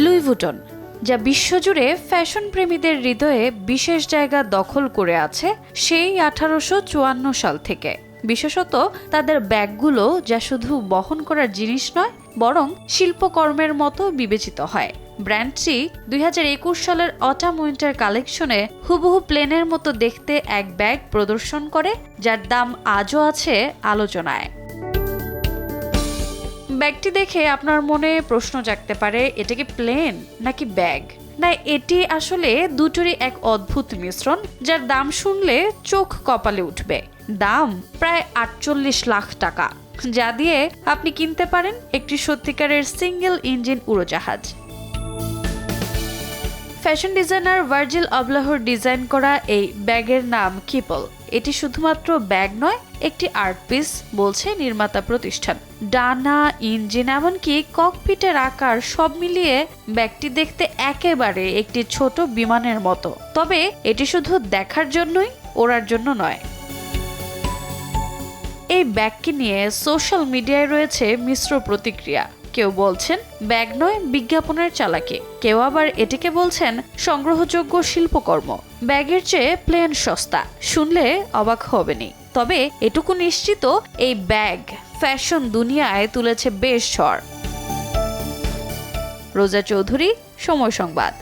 Luis ভুটন, যা বিশ্বজুড়ে fashion প্রেমীদের হৃদয়ে বিশেষ জায়গা দখল করে আছে সেই 1854 সাল থেকে। বিশেষত তাদের ব্যাগগুলো যা শুধু বহন করার জিনিস নয়, বরং শিল্পকর্মের মতো বিবেচিত হয়। ব্র্যান্ডটি 2021 সালের অটাম উইন্টার কালেকশনে হুবহু প্লেনের মতো দেখতে এক ব্যাগ প্রদর্শন করে, যার দাম আজও আছে আলোচনায়। ব্যাগটি দেখে আপনার মনে প্রশ্ন জাগতে পারে, এটা কি প্লেন নাকি ব্যাগ? না, এটি আসলে দুটোরই এক অদ্ভুত মিশ্রণ, যার দাম শুনলে চোখ কপালে উঠবে। দাম প্রায় 48 লাখ টাকা, যা দিয়ে আপনি কিনতে পারেন একটি সত্যিকারের সিঙ্গেল ইঞ্জিন উড়োজাহাজ। ফ্যাশন ডিজাইনার ভার্জিল আবলাহর ডিজাইন করা এই ব্যাগের নাম কিপল। এটি শুধুমাত্র ব্যাগ নয়, একটি আর্ট পিস, বলছে নির্মাতা প্রতিষ্ঠান। ডানা, ইঞ্জিন, এমনকি ককপিটের আকার সব মিলিয়ে ব্যাগটি দেখতে একেবারে একটি ছোট বিমানের মতো। তবে এটি শুধু দেখার জন্যই, ওড়ার জন্য নয়। এই ব্যাগকে নিয়ে সোশ্যাল মিডিয়ায় রয়েছে মিশ্র প্রতিক্রিয়া। কেউ বলছেন ব্যাগ নয়, বিজ্ঞাপনের চালাকি। কেউ আবার এটিকে বলছেন সংগ্রহযোগ্য শিল্পকর্ম। ব্যাগের চেয়ে প্লেন সস্তা, শুনলে অবাক হবেনি। তবে এটুকু নিশ্চিত, এই ব্যাগ ফ্যাশন দুনিয়ায় তুলেছে বেশ ঝড়। রোজা চৌধুরী, সময় সংবাদ।